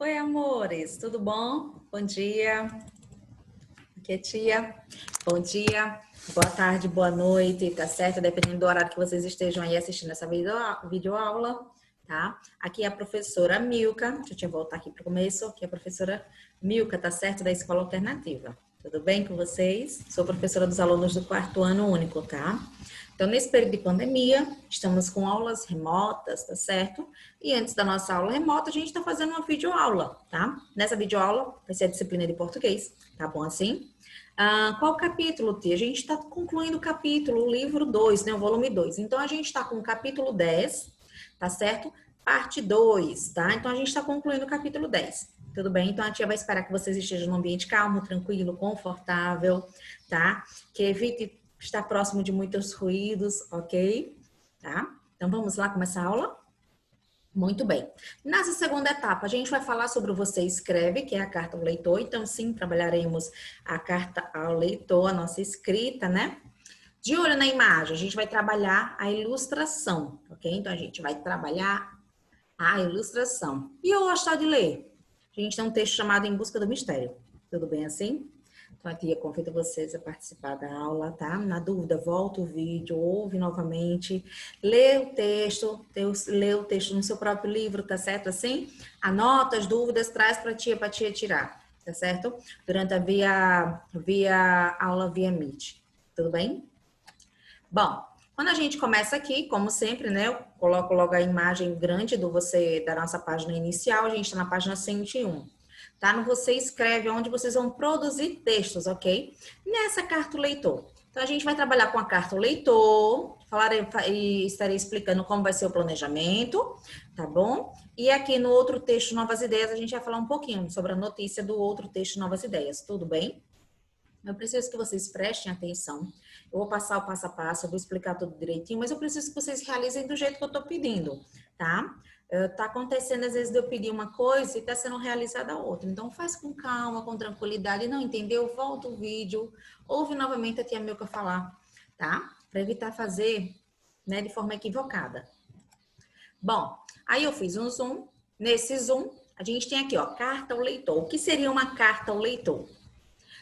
Oi, amores, tudo bom? Bom dia. Aqui é tia. Bom dia, boa tarde, boa noite, tá certo? Dependendo do horário que vocês estejam aí assistindo essa videoaula, tá? Aqui é a professora Milka. Deixa eu voltar aqui para o começo. Aqui é a professora Milka, tá certo? Da Escola Alternativa. Tudo bem com vocês? Sou professora dos alunos do quarto ano único, tá? Então, nesse período de pandemia, estamos com aulas remotas, tá certo? E antes da nossa aula remota, a gente está fazendo uma videoaula, tá? Nessa videoaula vai ser a disciplina de português, tá bom assim? Qual capítulo, tia? A gente está concluindo o capítulo, o livro 2, né? O volume 2. Então, a gente está com o capítulo 10, tá certo? Parte 2, tá? Então, a gente está concluindo o capítulo 10. Tudo bem? Então, a tia vai esperar que vocês estejam num ambiente calmo, tranquilo, confortável, tá? Que evite estar próximo de muitos ruídos, ok? Tá? Então, vamos lá começar a aula? Muito bem. Nessa segunda etapa, a gente vai falar sobre o Você Escreve, que é a carta ao leitor. Então, sim, trabalharemos a carta ao leitor, a nossa escrita, né? De olho na imagem, a gente vai trabalhar a ilustração, ok? Então, a gente vai trabalhar a ilustração. E eu gostar de ler? A gente tem um texto chamado Em Busca do Mistério. Tudo bem assim? Então, a tia convida vocês a participar da aula, tá? Na dúvida, volta o vídeo, ouve novamente, lê o texto no seu próprio livro, tá certo assim? Anota as dúvidas, traz para a tia tirar, tá certo? Durante a via aula via Meet. Tudo bem? Bom, quando a gente começa aqui, como sempre, né? Eu coloco logo a imagem grande da nossa página inicial, a gente está na página 101. Tá? No Você Escreve, onde vocês vão produzir textos, ok? Nessa carta leitor. Então, a gente vai trabalhar com a carta leitor, e estarei explicando como vai ser o planejamento, tá bom? E aqui no outro texto, Novas Ideias, a gente vai falar um pouquinho sobre a notícia do outro texto, Novas Ideias, tudo bem? Eu preciso que vocês prestem atenção. Eu vou passar o passo a passo, eu vou explicar tudo direitinho, mas eu preciso que vocês realizem do jeito que eu estou pedindo, tá? Tá acontecendo, às vezes, de eu pedir uma coisa e está sendo realizada outra. Então, faz com calma, com tranquilidade. Não entendeu? Volta o vídeo, ouve novamente a tia Milka falar, tá? Para evitar fazer, né, de forma equivocada. Bom, aí eu fiz um zoom. Nesse zoom, a gente tem aqui, ó, carta ao leitor. O que seria uma carta ao leitor?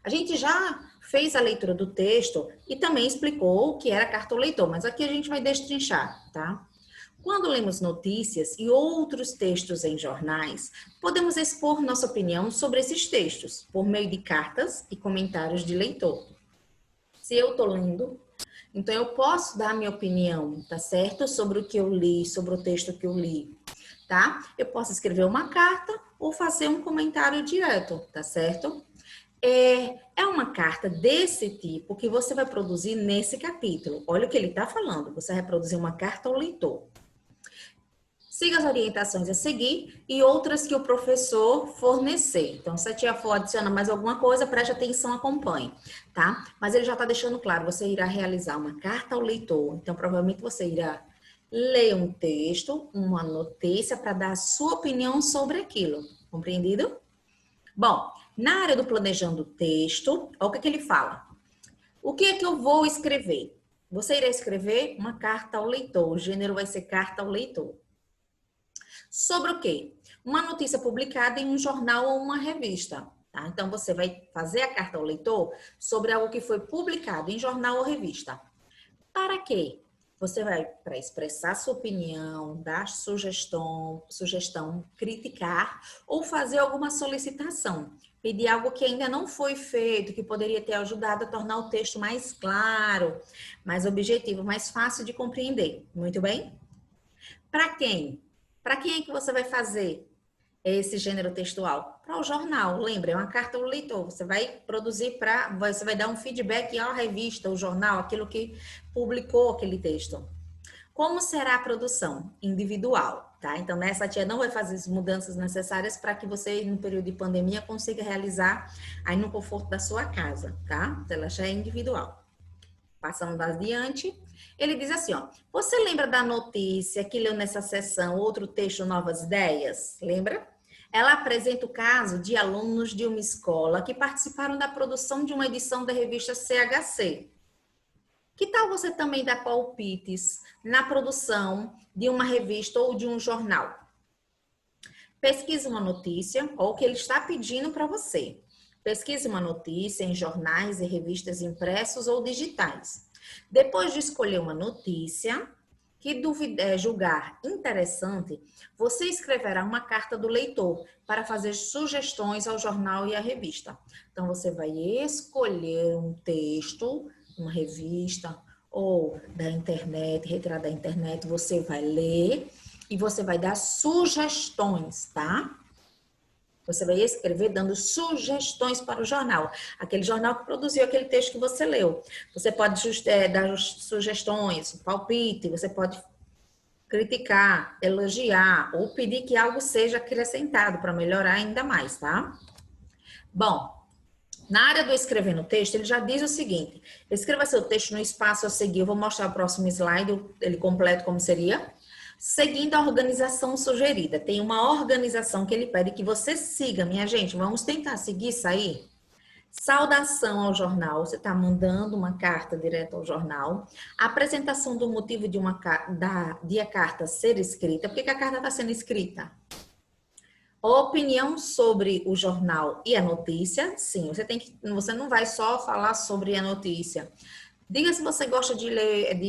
A gente já fez a leitura do texto e também explicou o que era carta ao leitor, mas aqui a gente vai destrinchar, tá? Quando lemos notícias e outros textos em jornais, podemos expor nossa opinião sobre esses textos por meio de cartas e comentários de leitor. Se eu estou lendo, então eu posso dar minha opinião, tá certo? Sobre o que eu li, sobre o texto que eu li, tá? Eu posso escrever uma carta ou fazer um comentário direto, tá certo? É uma carta desse tipo que você vai produzir nesse capítulo. Olha o que ele está falando. Você vai produzir uma carta ao leitor. Siga as orientações a seguir e outras que o professor fornecer. Então, se a tia for adicionar mais alguma coisa, preste atenção, acompanhe, tá? Mas ele já está deixando claro, você irá realizar uma carta ao leitor. Então, provavelmente você irá ler um texto, uma notícia para dar a sua opinião sobre aquilo. Compreendido? Bom, na área do planejando o texto, olha o que ele fala. O que é que eu vou escrever? Você irá escrever uma carta ao leitor. O gênero vai ser carta ao leitor. Sobre o quê? Uma notícia publicada em um jornal ou uma revista. Tá? Então, você vai fazer a carta ao leitor sobre algo que foi publicado em jornal ou revista. Para quê? Você vai para expressar sua opinião, dar sugestão, criticar ou fazer alguma solicitação. Pedir algo que ainda não foi feito, que poderia ter ajudado a tornar o texto mais claro, mais objetivo, mais fácil de compreender. Muito bem? Para quem? Para quem é que você vai fazer esse gênero textual? Para o jornal. Lembra, é uma carta ao leitor. Você vai produzir você vai dar um feedback à revista, o jornal, aquilo que publicou aquele texto. Como será a produção? Individual, tá? Então, nessa tia não vai fazer as mudanças necessárias para que você, no período de pandemia, consiga realizar aí no conforto da sua casa, tá? Então, ela já é individual. Passando adiante, ele diz assim, ó, você lembra da notícia que leu nessa sessão, outro texto, Novas Ideias? Lembra? Ela apresenta o caso de alunos de uma escola que participaram da produção de uma edição da revista CHC. Que tal você também dar palpites na produção de uma revista ou de um jornal? Pesquise uma notícia, ou o que ele está pedindo para você. Pesquise uma notícia em jornais e revistas impressos ou digitais. Depois de escolher uma notícia que julgar interessante, você escreverá uma carta do leitor para fazer sugestões ao jornal e à revista. Então, você vai escolher um texto, uma revista ou da internet, retirado da internet, você vai ler e você vai dar sugestões, tá? Você vai escrever dando sugestões para o jornal. Aquele jornal que produziu aquele texto que você leu. Você pode dar sugestões, palpite, você pode criticar, elogiar ou pedir que algo seja acrescentado para melhorar ainda mais, tá? Bom, na área do escrever no texto, ele já diz o seguinte: escreva seu texto no espaço a seguir. Eu vou mostrar o próximo slide, ele completo como seria. Seguindo a organização sugerida. Tem uma organização que ele pede que você siga, minha gente. Vamos tentar seguir isso aí? Saudação ao jornal. Você está mandando uma carta direto ao jornal. Apresentação do motivo de a carta ser escrita. Por que a carta está sendo escrita? Opinião sobre o jornal e a notícia. Sim, você não vai só falar sobre a notícia. Diga se você gosta de ler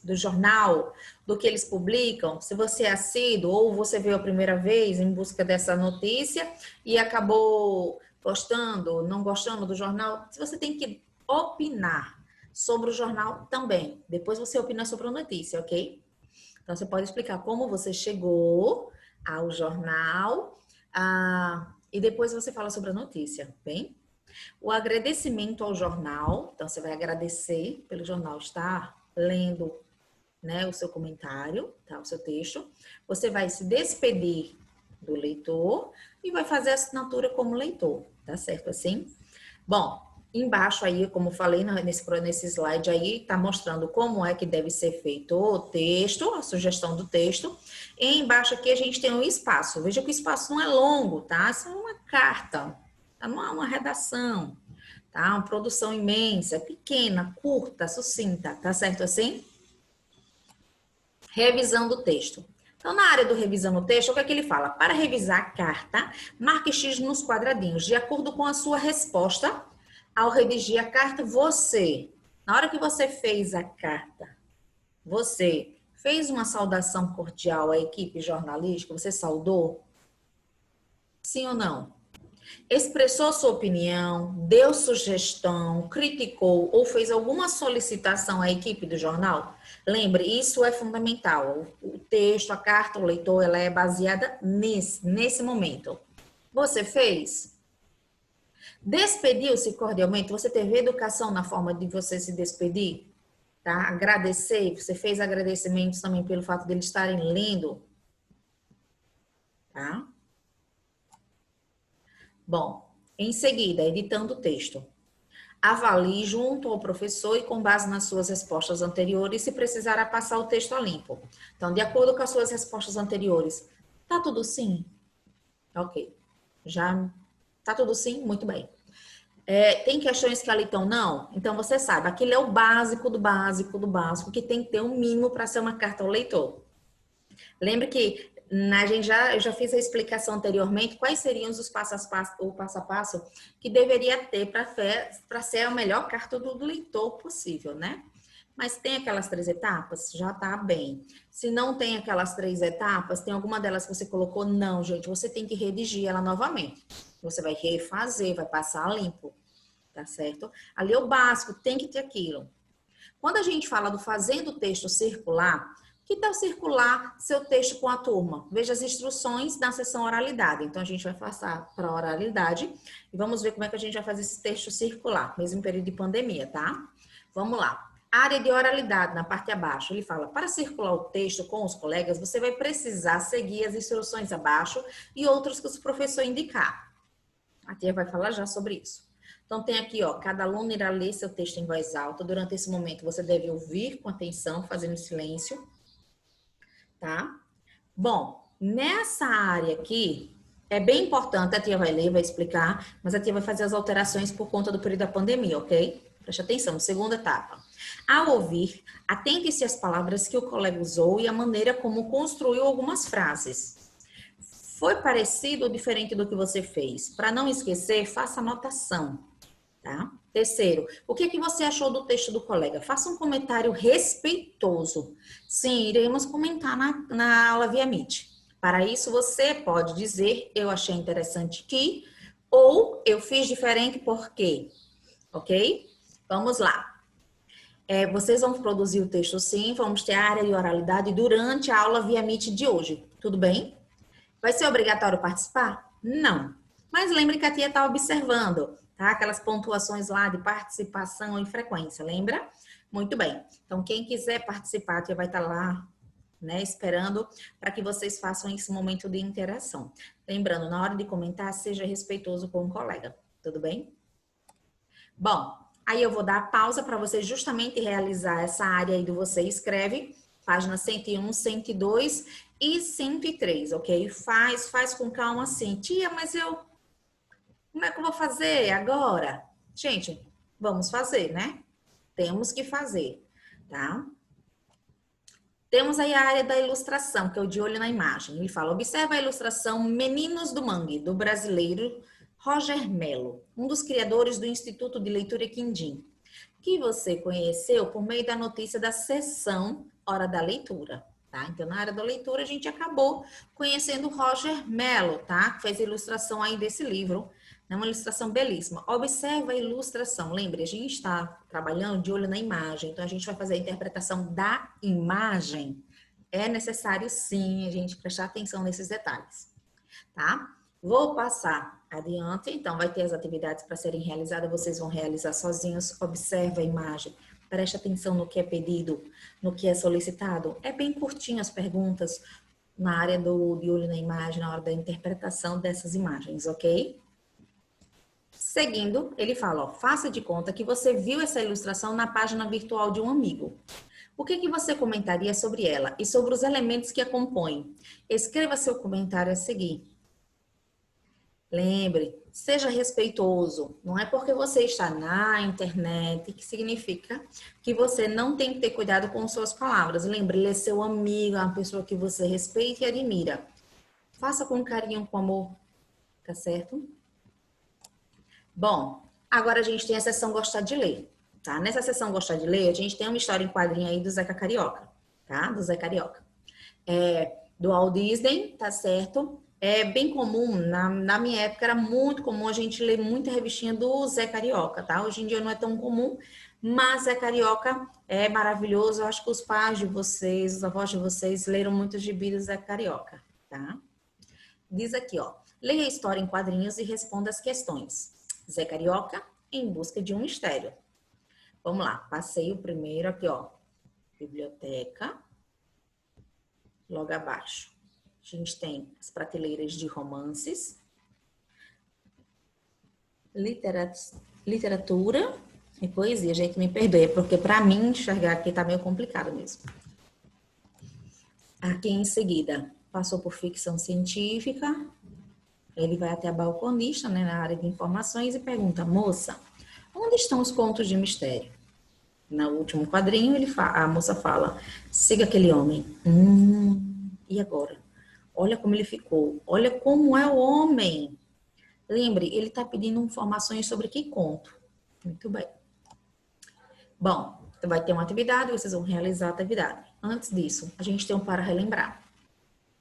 do jornal, do que eles publicam, se você é assíduo ou você veio a primeira vez em busca dessa notícia e acabou gostando, não gostando do jornal, se você tem que opinar sobre o jornal também. Depois você opina sobre a notícia, ok? Então, você pode explicar como você chegou ao jornal e depois você fala sobre a notícia, bem? O agradecimento ao jornal, então você vai agradecer pelo jornal estar lendo, né, o seu comentário, tá, o seu texto. Você vai se despedir do leitor e vai fazer a assinatura como leitor, tá certo assim? Bom, embaixo aí, como falei nesse slide aí, tá mostrando como é que deve ser feito o texto, a sugestão do texto. E embaixo aqui a gente tem um espaço. Veja que o espaço não é longo, tá? Isso é uma carta, tá? Não é uma redação, tá? Uma produção imensa, pequena, curta, sucinta, tá certo assim? Revisão do texto. Então, na área do revisão do texto, o que é que ele fala? Para revisar a carta, marque X nos quadradinhos, de acordo com a sua resposta. Ao redigir a carta, na hora que você fez a carta, você fez uma saudação cordial à equipe jornalística? Você saudou? Sim ou não? Expressou sua opinião, deu sugestão, criticou ou fez alguma solicitação à equipe do jornal? Lembre, isso é fundamental. O texto, a carta, o leitor, ela é baseada nesse momento. Você fez? Despediu-se cordialmente? Você teve educação na forma de você se despedir? Tá? Agradecer, você fez agradecimentos também pelo fato de eles estarem lendo? Tá? Bom, em seguida, editando o texto. Avalie junto ao professor e com base nas suas respostas anteriores, se precisará passar o texto a limpo. Então, de acordo com as suas respostas anteriores, tá tudo sim? Ok. Já tá tudo sim? Muito bem. Tem questões que ali estão não? Então, você sabe, aquilo é o básico do básico do básico, que tem que ter um mínimo para ser uma carta ao leitor. Lembre que eu já fiz a explicação anteriormente, quais seriam os passo a passo que deveria ter para ser a melhor carta do leitor possível, né? Mas tem aquelas 3 etapas? Já tá bem. Se não tem aquelas 3 etapas, tem alguma delas que você colocou? Não, gente, você tem que redigir ela novamente. Você vai refazer, vai passar a limpo, tá certo? Ali é o básico, tem que ter aquilo. Quando a gente fala do fazendo o texto circular, que tal circular seu texto com a turma? Veja as instruções na seção oralidade. Então, a gente vai passar para a oralidade e vamos ver como é que a gente vai fazer esse texto circular, mesmo em período de pandemia, tá? Vamos lá. Área de oralidade, na parte abaixo, ele fala, para circular o texto com os colegas, você vai precisar seguir as instruções abaixo e outras que o professor indicar. A tia vai falar já sobre isso. Então, tem aqui, ó, cada aluno irá ler seu texto em voz alta. Durante esse momento, você deve ouvir com atenção, fazendo silêncio. Tá? Bom, nessa área aqui, é bem importante, a tia vai ler, vai explicar, mas a tia vai fazer as alterações por conta do período da pandemia, ok? Preste atenção, segunda etapa. Ao ouvir, atente-se às palavras que o colega usou e a maneira como construiu algumas frases. Foi parecido ou diferente do que você fez? Para não esquecer, faça anotação, tá? Terceiro, o que você achou do texto do colega? Faça um comentário respeitoso. Sim, iremos comentar na aula via Meet. Para isso, você pode dizer, eu achei interessante que, ou eu fiz diferente porque, ok? Vamos lá. Vocês vão produzir o texto sim, vamos ter a área de oralidade durante a aula via Meet de hoje, tudo bem? Vai ser obrigatório participar? Não. Mas lembre que a tia está observando, tá? Aquelas pontuações lá de participação e frequência, lembra? Muito bem. Então, quem quiser participar, a tia vai estar lá, né, esperando para que vocês façam esse momento de interação. Lembrando, na hora de comentar, seja respeitoso com o colega, tudo bem? Bom, aí eu vou dar pausa para você justamente realizar essa área aí do você escreve, página 101, 102 e 103, ok? Faz com calma assim. Tia, mas como é que eu vou fazer agora? Gente, vamos fazer, né? Temos que fazer, tá? Temos aí a área da ilustração, que é o de olho na imagem. Ele fala, observa a ilustração Meninos do Mangue, do brasileiro Roger Mello, um dos criadores do Instituto de Leitura Quindim, que você conheceu por meio da notícia da sessão Hora da Leitura, tá? Então, na área da leitura, a gente acabou conhecendo o Roger Mello, tá? Que fez a ilustração aí desse livro, é uma ilustração belíssima. Observa a ilustração. Lembre, a gente está trabalhando de olho na imagem, então a gente vai fazer a interpretação da imagem. É necessário, sim, a gente prestar atenção nesses detalhes, tá? Vou passar adiante, então vai ter as atividades para serem realizadas, vocês vão realizar sozinhos. Observa a imagem, preste atenção no que é pedido, no que é solicitado. É bem curtinho as perguntas na área de olho na imagem, na hora da interpretação dessas imagens, ok? Seguindo, ele fala, ó, faça de conta que você viu essa ilustração na página virtual de um amigo. O que você comentaria sobre ela e sobre os elementos que a compõem? Escreva seu comentário a seguir. Lembre, seja respeitoso. Não é porque você está na internet que significa que você não tem que ter cuidado com suas palavras. Lembre, ele é seu amigo, é uma pessoa que você respeita e admira. Faça com carinho, com amor, tá certo? Bom, agora a gente tem a seção Gostar de Ler, tá? Nessa seção Gostar de Ler, a gente tem uma história em quadrinho aí do Zeca Carioca, tá? Do Zé Carioca. Do Walt Disney, tá certo? É bem comum, na minha época era muito comum a gente ler muita revistinha do Zé Carioca, tá? Hoje em dia não é tão comum, mas Zé Carioca é maravilhoso. Eu acho que os pais de vocês, os avós de vocês leram muito gibi do Zé Carioca, tá? Diz aqui, ó. Leia a história em quadrinhos e responda as questões. Zé Carioca, em busca de um mistério. Vamos lá, passei o primeiro aqui, ó. Biblioteca. Logo abaixo, a gente tem as prateleiras de romances. Literatura e poesia. Gente, me perdoe, porque para mim enxergar aqui tá meio complicado mesmo. Aqui em seguida, passou por ficção científica. Ele vai até a balconista, né, na área de informações e pergunta, moça, onde estão os contos de mistério? No último quadrinho, a moça fala, siga aquele homem. E agora? Olha como ele ficou. Olha como é o homem. Lembre, ele está pedindo informações sobre que conto. Muito bem. Bom, vai ter uma atividade, vocês vão realizar a atividade. Antes disso, a gente tem um para relembrar.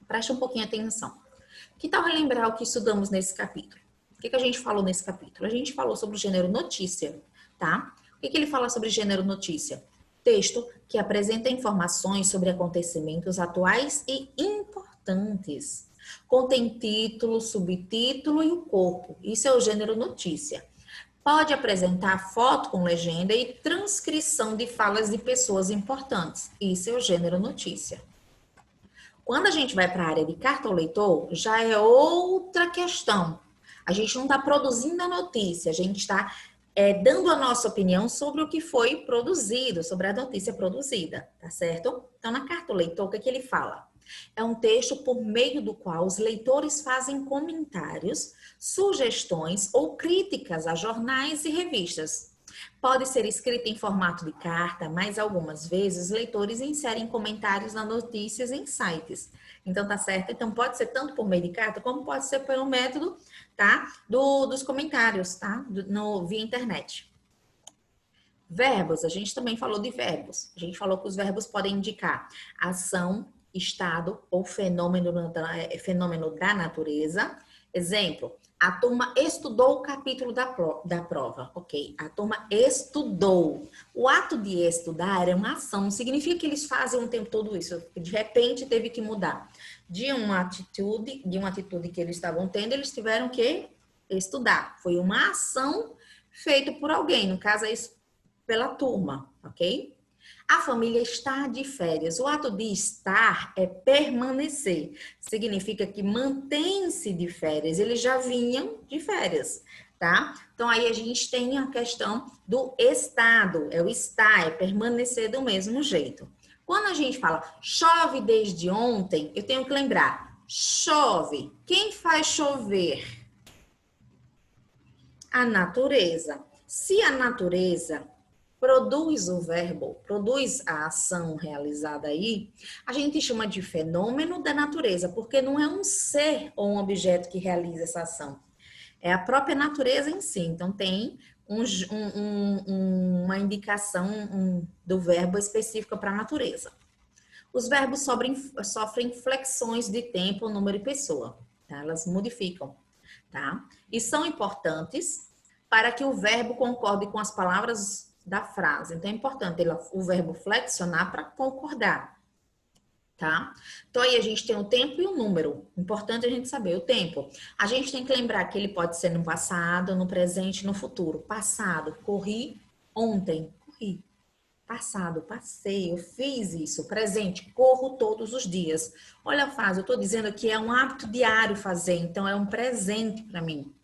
Preste um pouquinho atenção. Que tal relembrar o que estudamos nesse capítulo? O que a gente falou nesse capítulo? A gente falou sobre o gênero notícia, tá? O que ele fala sobre gênero notícia? Texto que apresenta informações sobre acontecimentos atuais e importantes. Contém título, subtítulo e o corpo. Isso é o gênero notícia. Pode apresentar foto com legenda e transcrição de falas de pessoas importantes. Isso é o gênero notícia. Quando a gente vai para a área de carta ao leitor, já é outra questão. A gente não está produzindo a notícia, a gente está dando a nossa opinião sobre o que foi produzido, sobre a notícia produzida, tá certo? Então, na carta ao leitor, o que ele fala? É um texto por meio do qual os leitores fazem comentários, sugestões ou críticas a jornais e revistas. Pode ser escrita em formato de carta, mas algumas vezes leitores inserem comentários nas notícias em sites. Então, tá certo? Então, pode ser tanto por meio de carta, como pode ser pelo método, tá? Dos comentários, tá? Via internet. Verbos, a gente também falou de verbos. A gente falou que os verbos podem indicar ação, estado ou fenômeno da natureza. Exemplo, a turma estudou o capítulo da prova. Ok, a turma estudou. O ato de estudar é uma ação, não significa que eles fazem o tempo todo isso. De repente teve que mudar de uma atitude que eles estavam tendo, eles tiveram que estudar. Foi uma ação feita por alguém, no caso é isso, pela turma, ok? A família está de férias. O ato de estar é permanecer. Significa que mantém-se de férias. Eles já vinham de férias, tá? Então, aí a gente tem a questão do estado. É o estar, é permanecer do mesmo jeito. Quando a gente fala chove desde ontem, eu tenho que lembrar. Chove. Quem faz chover? A natureza. Se a natureza produz o verbo, produz a ação realizada aí, a gente chama de fenômeno da natureza, porque não é um ser ou um objeto que realiza essa ação. É a própria natureza em si. Então, tem uma indicação do verbo específica para a natureza. Os verbos sofrem flexões de tempo, número e pessoa. Tá? Elas modificam. Tá? E são importantes para que o verbo concorde com as palavras da frase. Então, é importante o verbo flexionar para concordar, tá? Então, aí a gente tem o tempo e o número. Importante a gente saber o tempo. A gente tem que lembrar que ele pode ser no passado, no presente, no futuro. Passado, corri ontem, corri. Passado, passei, eu fiz isso. Presente, corro todos os dias. Olha a frase, eu estou dizendo que é um hábito diário fazer, então é um presente para mim.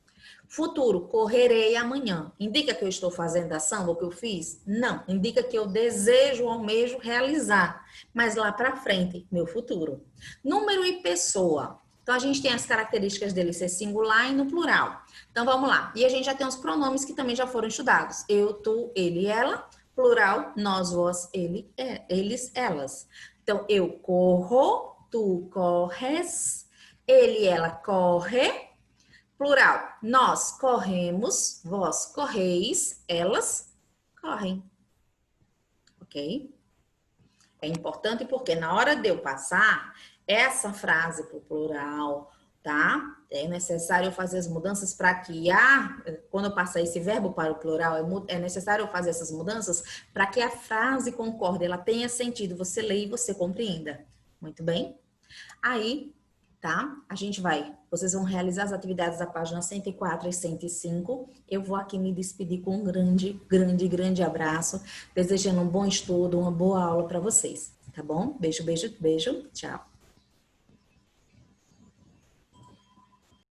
Futuro, correrei amanhã. Indica que eu estou fazendo ação ou que eu fiz? Não. Indica que eu desejo ou almejo realizar. Mas lá para frente, meu futuro. Número e pessoa. Então, a gente tem as características dele ser singular e no plural. Então, vamos lá. E a gente já tem os pronomes que também já foram estudados. Eu, tu, ele, ela. Plural, nós, vós, ele, eles, elas. Então, eu corro, tu corres, ele, ela corre. Plural, nós corremos, vós correis, elas correm. Ok? É importante porque na hora de eu passar essa frase para o plural, tá? É necessário fazer as mudanças para que quando eu passar esse verbo para o plural, é necessário eu fazer essas mudanças para que a frase concorde, ela tenha sentido, você lê e você compreenda. Muito bem? Aí, tá? Vocês vão realizar as atividades da página 104 e 105. Eu vou aqui me despedir com um grande abraço, desejando um bom estudo, uma boa aula para vocês, tá bom? Beijo, beijo, beijo. Tchau.